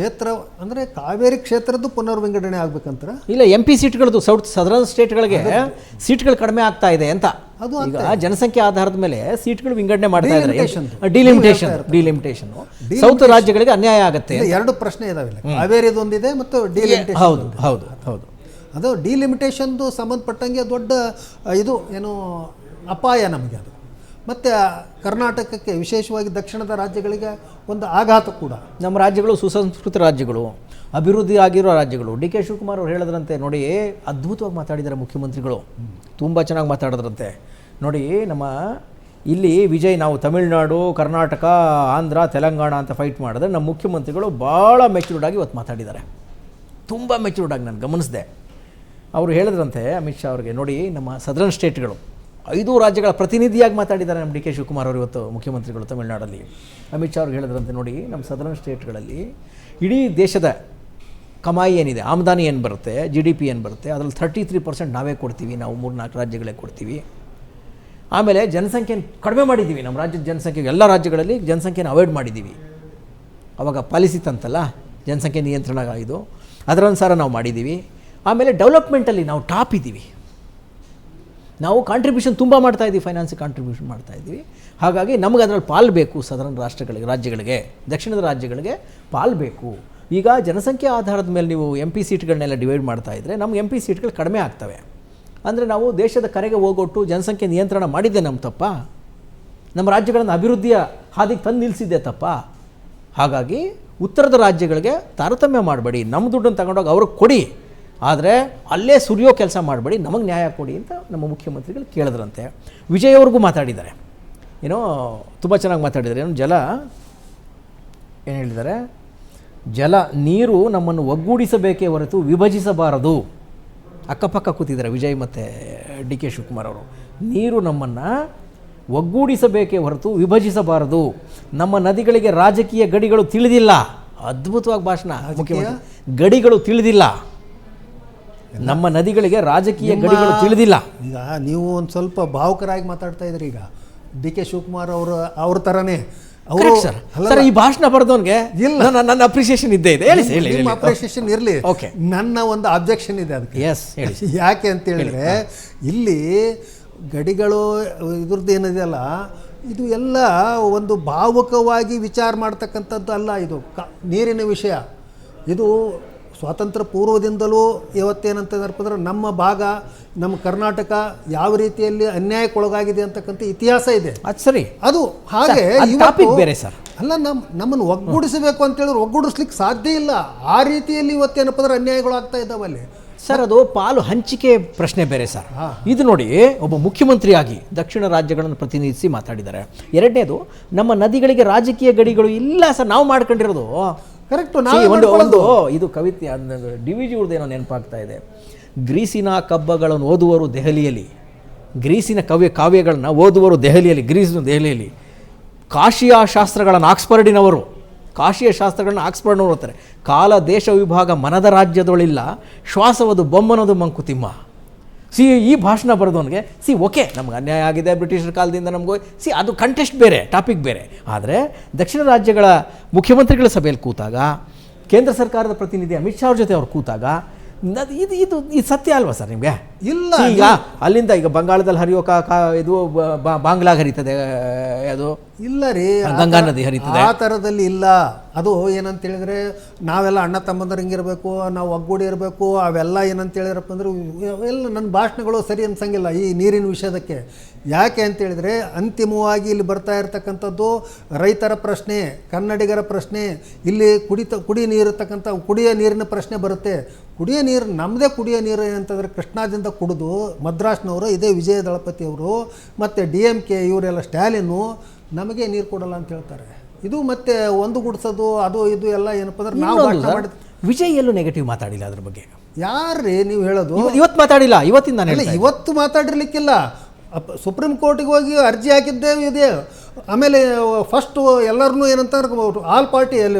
ಕ್ಷೇತ್ರ ಅಂದರೆ ಕಾವೇರಿ ಕ್ಷೇತ್ರದ್ದು ಪುನರ್ವಿಂಗಡಣೆ ಆಗ್ಬೇಕಂತ ಇಲ್ಲ MP ಸೀಟ್ಗಳದ್ದು ಸದರ್ನ್ ಸ್ಟೇಟ್ಗಳಿಗೆ ಸೀಟ್ಗಳು ಕಡಿಮೆ ಆಗ್ತಾ ಇದೆ ಅಂತ. ಅದು ಈಗ ಜನಸಂಖ್ಯೆ ಆಧಾರದ ಮೇಲೆ ಸೀಟ್ಗಳು ವಿಂಗಡಣೆ ಮಾಡ್ತಾ ಇದ್ದಾರೆ. ಡಿಲಿಮಿಟೇಷನ್ ಸೌತ್ ರಾಜ್ಯಗಳಿಗೆ ಅನ್ಯಾಯ ಆಗುತ್ತೆ. ಎರಡು ಪ್ರಶ್ನೆ ಇದಾವಿಲ್ಲ, ಕಾವೇರಿದೊಂದಿದೆ ಮತ್ತು ಡಿಲಿಮಿಟೇಷನ್. ಹೌದು ಹೌದು ಹೌದು. ಅದು ಡಿಲಿಮಿಟೇಷನ್ದು ಸಂಬಂಧಪಟ್ಟಂಗೆ ದೊಡ್ಡ ಇದು ಏನು ಅಪಾಯ ನಮಗೆ ಅದು. ಮತ್ತು ಕರ್ನಾಟಕಕ್ಕೆ ವಿಶೇಷವಾಗಿ ದಕ್ಷಿಣದ ರಾಜ್ಯಗಳಿಗೆ ಒಂದು ಆಘಾತ ಕೂಡ. ನಮ್ಮ ರಾಜ್ಯಗಳು ಸುಸಂಸ್ಕೃತ ರಾಜ್ಯಗಳು, ಅಭಿವೃದ್ಧಿ ಆಗಿರೋ ರಾಜ್ಯಗಳು. DK ಶಿವಕುಮಾರ್ ಅವರು ಹೇಳಿದ್ರಂತೆ ನೋಡಿ, ಅದ್ಭುತವಾಗಿ ಮಾತಾಡಿದ್ದಾರೆ ಮುಖ್ಯಮಂತ್ರಿಗಳು, ತುಂಬ ಚೆನ್ನಾಗಿ ಮಾತಾಡಿದ್ರಂತೆ ನೋಡಿ. ನಮ್ಮ ಇಲ್ಲಿ ವಿಜಯ್, ನಾವು ತಮಿಳುನಾಡು, ಕರ್ನಾಟಕ, ಆಂಧ್ರ, ತೆಲಂಗಾಣ ಅಂತ ಫೈಟ್ ಮಾಡಿದ್ರೆ ನಮ್ಮ ಮುಖ್ಯಮಂತ್ರಿಗಳು ಭಾಳ ಮೆಚೂರ್ಡ್ ಆಗಿ ಇವತ್ತು ಮಾತಾಡಿದ್ದಾರೆ, ತುಂಬ ಮೆಚೂರ್ಡ್ ಆಗಿ ನಾನು ಗಮನಿಸಿದೆ. ಅವರು ಹೇಳಿದ್ರಂತೆ ಅಮಿತ್ ಶಾ ಅವ್ರಿಗೆ, ನೋಡಿ ನಮ್ಮ ಸದರ್ನ್ ಸ್ಟೇಟ್ಗಳು 5 ರಾಜ್ಯಗಳ ಪ್ರತಿನಿಧಿಯಾಗಿ ಮಾತಾಡಿದ್ದಾರೆ ನಮ್ಮ DK ಶಿವಕುಮಾರ್ ಅವರು ಇವತ್ತು ಮುಖ್ಯಮಂತ್ರಿಗಳು ತಮಿಳುನಾಡಲ್ಲಿ. ಅಮಿತ್ ಶಾ ಅವ್ರಿಗೆ ಹೇಳಿದ್ರಂತೆ ನೋಡಿ, ನಮ್ಮ ಸದರ್ನ್ ಸ್ಟೇಟ್ಗಳಲ್ಲಿ ಇಡೀ ದೇಶದ ಕಮಾಯಿ ಏನಿದೆ, ಆಮದಾನಿ ಏನು ಬರುತ್ತೆ, GDP ಏನು ಬರುತ್ತೆ, ಅದರಲ್ಲಿ 33% ನಾವೇ ಕೊಡ್ತೀವಿ, ನಾವು 3-4 ರಾಜ್ಯಗಳೇ ಕೊಡ್ತೀವಿ. ಆಮೇಲೆ ಜನಸಂಖ್ಯೆ ಕಡಿಮೆ ಮಾಡಿದ್ದೀವಿ, ನಮ್ಮ ರಾಜ್ಯದ ಜನಸಂಖ್ಯೆ ಎಲ್ಲ ರಾಜ್ಯಗಳಲ್ಲಿ ಜನಸಂಖ್ಯೆನ ಅವಾಯ್ಡ್ ಮಾಡಿದ್ದೀವಿ. ಅವಾಗ ಪಾಲಿಸಿ ತಂತಲ್ಲ ಜನಸಂಖ್ಯೆ ನಿಯಂತ್ರಣ ಇದು, ಅದರನುಸಾರ ನಾವು ಮಾಡಿದ್ದೀವಿ. ಆಮೇಲೆ ಡೆವಲಪ್ಮೆಂಟಲ್ಲಿ ನಾವು ಟಾಪ್ ಇದ್ದೀವಿ, ನಾವು ಕಾಂಟ್ರಿಬ್ಯೂಷನ್ ತುಂಬ ಮಾಡ್ತಾಯಿದ್ದೀವಿ, ಫೈನಾನ್ಸಿಗೆ ಕಾಂಟ್ರಿಬ್ಯೂಷನ್ ಮಾಡ್ತಾಯಿದ್ದೀವಿ. ಹಾಗಾಗಿ ನಮಗೆ ಅದರಲ್ಲಿ ಪಾಲು ಬೇಕು, ಸದರ್ನ್ ರಾಜ್ಯಗಳಿಗೆ ದಕ್ಷಿಣದ ರಾಜ್ಯಗಳಿಗೆ ಪಾಲು ಬೇಕು. ಈಗ ಜನಸಂಖ್ಯೆ ಆಧಾರದ ಮೇಲೆ ನೀವು MP ಸೀಟ್ಗಳನ್ನೆಲ್ಲ ಡಿವೈಡ್ ಮಾಡ್ತಾ ಇದ್ದರೆ ನಮ್ಮ MP ಸೀಟ್ಗಳು ಕಡಿಮೆ ಆಗ್ತವೆ. ಅಂದರೆ ನಾವು ದೇಶದ ಕರೆಗೆ ಹೋಗೊಟ್ಟು ಜನಸಂಖ್ಯೆ ನಿಯಂತ್ರಣ ಮಾಡಿದ್ದೆ ನಮ್ಮ ತಪ್ಪ, ನಮ್ಮ ರಾಜ್ಯಗಳನ್ನು ಅಭಿವೃದ್ಧಿಯ ಹಾದಿಗೆ ತಂದು ನಿಲ್ಲಿಸಿದ್ದೆ ತಪ್ಪ. ಹಾಗಾಗಿ ಉತ್ತರದ ರಾಜ್ಯಗಳಿಗೆ ತಾರತಮ್ಯ ಮಾಡಬೇಡಿ, ನಮ್ಮ ದುಡ್ಡನ್ನು ತಗೊಂಡೋಗಿ ಅವ್ರಿಗೆ ಕೊಡಿ, ಆದರೆ ಅಲ್ಲೇ ಸುರಿಯೋ ಕೆಲಸ ಮಾಡಬೇಡಿ, ನಮಗೆ ನ್ಯಾಯ ಕೊಡಿ ಅಂತ ನಮ್ಮ ಮುಖ್ಯಮಂತ್ರಿಗಳು ಕೇಳಿದ್ರಂತೆ. ವಿಜಯ್ ಅವ್ರಿಗೂ ಮಾತಾಡಿದ್ದಾರೆ, ಏನೋ ತುಂಬ ಚೆನ್ನಾಗಿ ಮಾತಾಡಿದ್ದಾರೆ. ಏನು ಏನು ಹೇಳಿದ್ದಾರೆ, ನೀರು ನಮ್ಮನ್ನು ಒಗ್ಗೂಡಿಸಬೇಕೇ ಹೊರತು ವಿಭಜಿಸಬಾರದು. ಅಕ್ಕಪಕ್ಕ ಕೂತಿದ್ದಾರೆ ವಿಜಯ್ ಮತ್ತು DK ಶಿವಕುಮಾರ್ ಅವರು. ನೀರು ನಮ್ಮನ್ನು ಒಗ್ಗೂಡಿಸಬೇಕೇ ಹೊರತು ವಿಭಜಿಸಬಾರದು, ನಮ್ಮ ನದಿಗಳಿಗೆ ರಾಜಕೀಯ ಗಡಿಗಳು ತಿಳಿದಿಲ್ಲ. ಅದ್ಭುತವಾಗಿ ಭಾಷಣ ಮುಖ್ಯಮಂತ್ರಿ. ಗಡಿಗಳು ತಿಳಿದಿಲ್ಲ, ನಮ್ಮ ನದಿಗಳಿಗೆ ರಾಜಕೀಯ ಗಡಿಗಳು ತಿಳಿದಿಲ್ಲ. ಈಗ ನೀವು ಒಂದು ಸ್ವಲ್ಪ ಭಾವುಕರಾಗಿ ಮಾತಾಡ್ತಾ ಇದ್ರಿ. ಈಗ DK ಶಿವಕುಮಾರ್ ಅವ್ರ ಥರನೇ ಅವರು ಸರ್ ಈ ಭಾಷಣ ಬರೆದವನಿಗೆ ಇಲ್ಲ, ನನ್ನ ಅಪ್ರಿಸಿಯೇಷನ್ ಇದ್ದೇ ಇದೆ. ಹೇಳಿ ಅಪ್ರಿಸಿಯೇಷನ್ ಇರಲಿ, ಓಕೆ. ನನ್ನ ಒಂದು ಅಬ್ಜೆಕ್ಷನ್ ಇದೆ ಅದಕ್ಕೆ. ಎಸ್ ಹೇಳಿ. ಯಾಕೆ ಅಂತ ಹೇಳಿದ್ರೆ, ಇಲ್ಲಿ ಗಡಿಗಳು ಇದ್ರದ್ದು ಏನಿದೆಯಲ್ಲ, ಇದು ಎಲ್ಲ ಒಂದು ಭಾವುಕವಾಗಿ ವಿಚಾರ ಮಾಡ್ತಕ್ಕಂಥದ್ದು ಅಲ್ಲ. ಇದು ನೀರಿನ ವಿಷಯ. ಇದು ಸ್ವಾತಂತ್ರ್ಯ ಪೂರ್ವದಿಂದಲೂ ಇವತ್ತೇನಂತಂದ್ರೆ ನಮ್ಮ ಭಾಗ, ನಮ್ಮ ಕರ್ನಾಟಕ ಯಾವ ರೀತಿಯಲ್ಲಿ ಅನ್ಯಾಯಕ್ಕೊಳಗಾಗಿದೆ ಅಂತಕ್ಕಂಥ ಇತಿಹಾಸ ಇದೆ. ಅದು ಸರಿ, ಅದು ಹಾಗೆ ಟಾಪಿಕ್ ಬೇರೆ ಸರ್. ಅಲ್ಲ, ನಮ್ಮನ್ನು ಒಗ್ಗೂಡಿಸಬೇಕು ಅಂತ ಹೇಳಿದ್ರೆ ಒಗ್ಗೂಡಿಸ್ಲಿಕ್ಕೆ ಸಾಧ್ಯ ಇಲ್ಲ. ಆ ರೀತಿಯಲ್ಲಿ ಇವತ್ತೇನಪ್ಪ ಅಂದ್ರೆ ಅನ್ಯಾಯಗಳು ಆಗ್ತಾ ಇದ್ದಾವಲ್ಲಿ ಸರ್. ಅದು ಪಾಲು ಹಂಚಿಕೆ ಪ್ರಶ್ನೆ ಬೇರೆ ಸರ್. ಇದು ನೋಡಿ, ಒಬ್ಬ ಮುಖ್ಯಮಂತ್ರಿಯಾಗಿ ದಕ್ಷಿಣ ರಾಜ್ಯಗಳನ್ನು ಪ್ರತಿನಿಧಿಸಿ ಮಾತಾಡಿದ್ದಾರೆ. ಎರಡನೇದು, ನಮ್ಮ ನದಿಗಳಿಗೆ ರಾಜಕೀಯ ಗಡಿಗಳು ಇಲ್ಲ ಸರ್, ನಾವು ಮಾಡ್ಕೊಂಡಿರೋದು ಕರೆಕ್ಟು. ಒಂದು ಇದು ಕವಿತೆ DVG ಅವ್ರದ್ದೇನೋ ನೆನಪಾಗ್ತಾ ಇದೆ. ಗ್ರೀಸಿನ ಕಬ್ಬಗಳನ್ನು ಓದುವರು ದೆಹಲಿಯಲ್ಲಿ, ಗ್ರೀಸಿನ ಕಾವ್ಯಗಳನ್ನ ಓದುವರು ದೆಹಲಿಯಲ್ಲಿ, ದೆಹಲಿಯಲ್ಲಿ. ಕಾಶಿಯ ಶಾಸ್ತ್ರಗಳನ್ನು ಆಕ್ಸ್ಫರ್ಡಿನವರು, ಕಾಶಿಯ ಶಾಸ್ತ್ರಗಳನ್ನ ಆಕ್ಸ್ಫರ್ಡ್ನವರು ಓದ್ತಾರೆ. ಕಾಲ ದೇಶ ವಿಭಾಗ ಮನದ ರಾಜ್ಯದೊಳಿಲ್ಲ, ಶ್ವಾಸವದು ಬೊಮ್ಮನದು ಮಂಕುತಿಮ್ಮ. ಈ ಭಾಷಣ ಬರೆದವನಿಗೆ ಓಕೆ, ನಮ್ಗೆ ಅನ್ಯಾಯ ಆಗಿದೆ ಬ್ರಿಟಿಷರ ಕಾಲದಿಂದ, ನಮಗೂ ಅದು ಕಂಟೆಸ್ಟ್ ಬೇರೆ, ಟಾಪಿಕ್ ಬೇರೆ. ಆದರೆ ದಕ್ಷಿಣ ರಾಜ್ಯಗಳ ಮುಖ್ಯಮಂತ್ರಿಗಳ ಸಭೆಯಲ್ಲಿ ಕೂತಾಗ, ಕೇಂದ್ರ ಸರ್ಕಾರದ ಪ್ರತಿನಿಧಿ ಅಮಿತ್ ಶಾ ಅವ್ರ ಜೊತೆ ಅವ್ರು ಕೂತಾಗ, ಇದು ಸತ್ಯ ಅಲ್ವಾ ಸರ್ ನಿಮಗೆ? ಇಲ್ಲ. ಈಗ ಅಲ್ಲಿಂದ ಈಗ ಬಂಗಾಳದಲ್ಲಿ ಹರಿಯೋ ಇದು ಬಾಂಗ್ಲಾಗ ಹರಿತದೆ, ಅದು ಇಲ್ಲ ರೀ, ಗಂಗಾ ನದಿ ಹರಿತದೆ. ಆ ಥರದಲ್ಲಿ ಇಲ್ಲ. ಅದು ಏನಂತ ಹೇಳಿದ್ರೆ, ನಾವೆಲ್ಲ ಅಣ್ಣ ತಮ್ಮಂದರಂಗಿರಬೇಕು, ನಾವು ಒಗ್ಗೂಡಿ ಇರಬೇಕು, ಅವೆಲ್ಲ ಏನಂತ ಹೇಳಿದ್ರಪ್ಪ ಅಂದ್ರೆ ಎಲ್ಲ ನನ್ನ ಭಾಷಣಗಳು ಸರಿ ಅನ್ಸಂಗಿಲ್ಲ ಈ ನೀರಿನ ವಿಷಯದಕ್ಕೆ. ಯಾಕೆ ಅಂತ ಹೇಳಿದ್ರೆ, ಅಂತಿಮವಾಗಿ ಇಲ್ಲಿ ಬರ್ತಾ ಇರತಕ್ಕಂಥದ್ದು ರೈತರ ಪ್ರಶ್ನೆ, ಕನ್ನಡಿಗರ ಪ್ರಶ್ನೆ, ಇಲ್ಲಿ ಕುಡಿ ನೀರಿರ್ತಕ್ಕಂಥ ಕುಡಿಯೋ ನೀರಿನ ಪ್ರಶ್ನೆ ಬರುತ್ತೆ. ಕುಡಿಯೋ ನೀರು, ನಮ್ಮದೇ ಕುಡಿಯೋ ನೀರು ಏನಂತಂದರೆ ಕೃಷ್ಣಾದಿಂದ ಕುಡಿದು ಮದ್ರಾಸ್ನವರು, ಇದೇ ವಿಜಯ ದಳಪತಿ ಅವರು ಮತ್ತು DMK ಇವರೆಲ್ಲ, ಸ್ಟ್ಯಾಲಿನು ನಮಗೆ ನೀರು ಕೊಡಲ್ಲ ಅಂತ ಹೇಳ್ತಾರೆ. ಇದು ಮತ್ತೆ ಒಂದು ಗುಡ್ಸೋದು ಅದು ಇದು ಎಲ್ಲ ಏನಪ್ಪ ಅಂದ್ರೆ ನಾವು ವಿಜಯ್ ಎಲ್ಲೂ ನೆಗೆಟಿವ್ ಮಾತಾಡಿಲ್ಲ ಅದ್ರ ಬಗ್ಗೆ. ಯಾರ್ರೀ ನೀವು ಹೇಳೋದು? ಇವತ್ತು ಮಾತಾಡಿಲ್ಲ, ಇವತ್ತಿಂದ ಇವತ್ತು ಮಾತಾಡಿರ್ಲಿಕ್ಕಿಲ್ಲ. ಸುಪ್ರೀಂ ಕೋರ್ಟಿಗೆ ಹೋಗಿ ಅರ್ಜಿ ಹಾಕಿದ್ದೇ ಇದೆ. ಆಮೇಲೆ ಫಸ್ಟು ಎಲ್ಲರನ್ನೂ ಏನಂತಾರೆ, ಆಲ್ ಪಾರ್ಟಿ ಅಲ್ಲಿ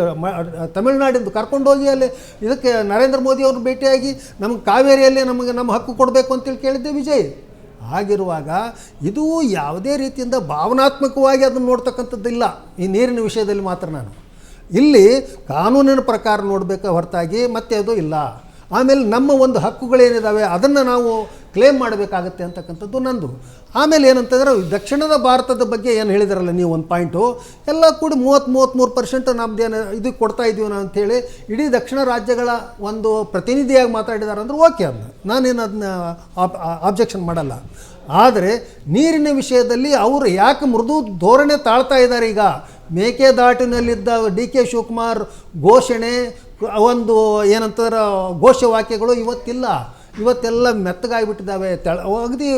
ತಮಿಳುನಾಡಿಂದ ಕರ್ಕೊಂಡೋಗಿ ಅಲ್ಲಿ ಇದಕ್ಕೆ ನರೇಂದ್ರ ಮೋದಿ ಅವ್ರನ್ನ ಭೇಟಿಯಾಗಿ ನಮಗೆ ಕಾವೇರಿಯಲ್ಲಿ ನಮ್ಮ ಹಕ್ಕು ಕೊಡಬೇಕು ಅಂತೇಳಿ ಕೇಳಿದ್ದೆ ವಿಜಯ್. ಆಗಿರುವಾಗ ಇದು ಯಾವುದೇ ರೀತಿಯಿಂದ ಭಾವನಾತ್ಮಕವಾಗಿ ಅದನ್ನು ನೋಡ್ತಕ್ಕಂಥದ್ದಿಲ್ಲ ಈ ನೀರಿನ ವಿಷಯದಲ್ಲಿ ಮಾತ್ರ. ನಾನು ಇಲ್ಲಿ ಕಾನೂನಿನ ಪ್ರಕಾರ ನೋಡಬೇಕ ಹೊರತಾಗಿ ಮತ್ತೆ ಅದು ಇಲ್ಲ. ಆಮೇಲೆ ನಮ್ಮ ಒಂದು ಹಕ್ಕುಗಳೇನಿದ್ದಾವೆ ಅದನ್ನು ನಾವು ಕ್ಲೇಮ್ ಮಾಡಬೇಕಾಗತ್ತೆ ಅಂತಕ್ಕಂಥದ್ದು ನಂದು. ಆಮೇಲೆ ಏನಂತಂದ್ರೆ ದಕ್ಷಿಣದ ಭಾರತದ ಬಗ್ಗೆ ಏನು ಹೇಳಿದಾರಲ್ಲ ನೀವು ಒಂದು ಪಾಯಿಂಟು, ಎಲ್ಲ ಕೂಡಿ 33% ನಮ್ದೇನು ಇದು ಕೊಡ್ತಾ ಇದ್ದೀವಿ ನಾವು ಅಂಥೇಳಿ ಇಡೀ ದಕ್ಷಿಣ ರಾಜ್ಯಗಳ ಒಂದು ಪ್ರತಿನಿಧಿಯಾಗಿ ಮಾತಾಡಿದ್ದಾರೆ ಅಂದ್ರೆ ಓಕೆ, ಅದನ್ನ ನಾನೇನು ಅದನ್ನ ಆಬ್ಜೆಕ್ಷನ್ ಮಾಡಲ್ಲ. ಆದರೆ ನೀರಿನ ವಿಷಯದಲ್ಲಿ ಅವರು ಯಾಕೆ ಮೃದು ಧೋರಣೆ ತಾಳ್ತಾ ಇದ್ದಾರೆ? ಈಗ ಮೇಕೆದಾಟಿನಲ್ಲಿದ್ದ DK ಶಿವಕುಮಾರ್ ಘೋಷಣೆ ಒಂದು ಏನಂತಾರೆ ಘೋಷವಾಕ್ಯಗಳು ಇವತ್ತಿಲ್ಲ, ಇವತ್ತೆಲ್ಲ ಮೆತ್ತಗಾಗಿಬಿಟ್ಟಿದ್ದಾವೆ, ಅಗದಿ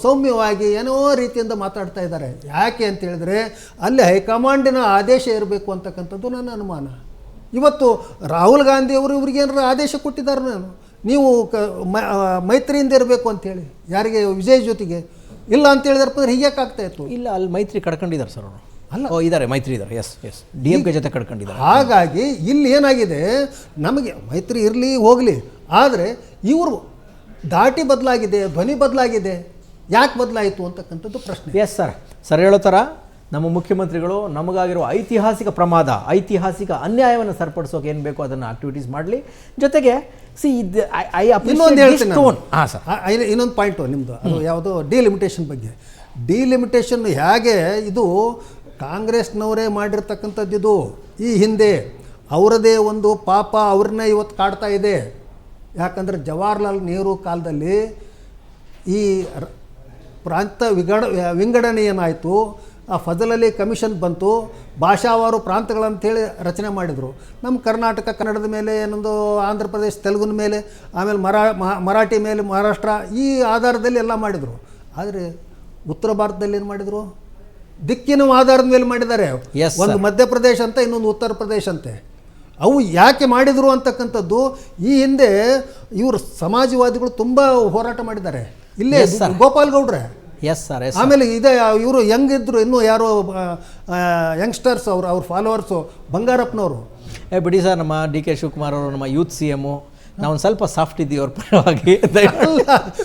ಸೌಮ್ಯವಾಗಿ ಏನೋ ರೀತಿಯಿಂದ ಮಾತಾಡ್ತಾ ಇದ್ದಾರೆ. ಯಾಕೆ ಅಂತ ಹೇಳಿದ್ರೆ ಅಲ್ಲಿ ಹೈಕಮಾಂಡಿನ ಆದೇಶ ಇರಬೇಕು ಅಂತಕ್ಕಂಥದ್ದು ನನ್ನ ಅನುಮಾನ. ಇವತ್ತು ರಾಹುಲ್ ಗಾಂಧಿ ಅವರು ಇವ್ರಿಗೇನಾರು ಆದೇಶ ಕೊಟ್ಟಿದ್ದಾರೆ, ನೀವು ಮೈತ್ರಿಯಿಂದ ಇರಬೇಕು ಅಂಥೇಳಿ, ಯಾರಿಗೆ ವಿಜಯ್ ಜೊತೆಗೆ ಇಲ್ಲ ಅಂತ ಹೇಳಿದ್ರಪ್ಪ ಅಂದ್ರೆ ಹೀಗೆ ಆಗ್ತಾ ಇತ್ತು. ಇಲ್ಲ, ಅಲ್ಲಿ ಮೈತ್ರಿ ಕಡ್ಕೊಂಡಿದ್ದಾರೆ ಸರ್ ಅವರು. ಅಲ್ಲ, ಇದ್ದಾರೆ, ಮೈತ್ರಿ ಇದ್ದಾರೆ. ಎಸ್ ಎಸ್, DMK ಜೊತೆ ಕಡ್ಕೊಂಡಿದ್ದಾರೆ. ಹಾಗಾಗಿ ಇಲ್ಲಿ ಏನಾಗಿದೆ, ನಮಗೆ ಮೈತ್ರಿ ಇರಲಿ ಹೋಗಲಿ, ಆದರೆ ಇವರು ದಾಟಿ ಬದಲಾಗಿದೆ, ಧ್ವನಿ ಬದಲಾಗಿದೆ. ಯಾಕೆ ಬದಲಾಯಿತು ಅಂತಕ್ಕಂಥದ್ದು ಪ್ರಶ್ನೆ. ಎಸ್ ಸರ್, ಸರ್ ಹೇಳೋ ಥರ ನಮ್ಮ ಮುಖ್ಯಮಂತ್ರಿಗಳು ನಮಗಾಗಿರೋ ಐತಿಹಾಸಿಕ ಪ್ರಮಾದ, ಐತಿಹಾಸಿಕ ಅನ್ಯಾಯವನ್ನು ಸರಿಪಡಿಸೋಕೆ ಏನು ಬೇಕೋ ಅದನ್ನು ಆಕ್ಟಿವಿಟೀಸ್ ಮಾಡಲಿ. ಜೊತೆಗೆ ಇನ್ನೊಂದು ಹೇಳ್ತೀನಿ ಹಾಂ ಸರ್, ಇನ್ನೊಂದು ಪಾಯಿಂಟು ನಿಮ್ಮದು, ಅದು ಯಾವುದು ಡಿಲಿಮಿಟೇಷನ್ ಬಗ್ಗೆ. ಡಿಲಿಮಿಟೇಷನ್ ಹೇಗೆ ಇದು ಕಾಂಗ್ರೆಸ್ನವರೇ ಮಾಡಿರ್ತಕ್ಕಂಥದ್ದು, ಇದು ಈ ಹಿಂದೆ ಅವರದೇ ಒಂದು ಪಾಪ ಅವ್ರನ್ನ ಇವತ್ತು ಕಾಡ್ತಾ ಇದೆ. ಯಾಕಂದರೆ ಜವಾಹರ್ಲಾಲ್ ನೆಹರು ಕಾಲದಲ್ಲಿ ಈ ಪ್ರಾಂತ ವಿಂಗಡಣೆ ಏನಾಯಿತು, ಆ ಫಜಲ್ ಅಲಿ ಕಮಿಷನ್ ಬಂತು, ಭಾಷಾವಾರು ಪ್ರಾಂತಗಳಂಥೇಳಿ ರಚನೆ ಮಾಡಿದರು. ನಮ್ಮ ಕರ್ನಾಟಕ ಕನ್ನಡದ ಮೇಲೆ, ಏನೊಂದು ಆಂಧ್ರ ಪ್ರದೇಶ ತೆಲುಗಿನ ಮೇಲೆ, ಆಮೇಲೆ ಮರಾಠಿ ಮೇಲೆ ಮಹಾರಾಷ್ಟ್ರ, ಈ ಆಧಾರದಲ್ಲಿ ಎಲ್ಲ ಮಾಡಿದರು. ಆದರೆ ಉತ್ತರ ಭಾರತದಲ್ಲಿ ಏನು ಮಾಡಿದರು? ದಿಕ್ಕಿನ ಆಧಾರದ ಮೇಲೆ ಮಾಡಿದ್ದಾರೆ. ಒಂದು ಮಧ್ಯಪ್ರದೇಶ ಅಂತ, ಇನ್ನೊಂದು ಉತ್ತರ ಪ್ರದೇಶ ಅಂತೆ. ಅವು ಯಾಕೆ ಮಾಡಿದರು ಅಂತಕ್ಕಂಥದ್ದು ಈ ಹಿಂದೆ ಇವರು ಸಮಾಜವಾದಿಗಳು ತುಂಬ ಹೋರಾಟ ಮಾಡಿದ್ದಾರೆ. ಇಲ್ಲೇ ಗೋಪಾಲ್ ಗೌಡ್ರೆ, ಎಸ್ ಸರ್, ಆಮೇಲೆ ಇದೆ ಇವರು ಹೆಂಗಿದ್ರು, ಇನ್ನೂ ಯಾರೋ ಯಂಗ್ಸ್ಟರ್ಸ್ ಅವ್ರ ಫಾಲೋವರ್ಸು ಬಂಗಾರಪ್ಪನವರು. ಬಿಡಿ ಸರ್, ನಮ್ಮ DK ಶಿವಕುಮಾರ್ ಅವರು ನಮ್ಮ ಯೂತ್ CM, ನಾವು ಒಂದು ಸ್ವಲ್ಪ ಸಾಫ್ಟ್ ಇದ್ದೀವಿ ಅವ್ರ ಪರವಾಗಿ.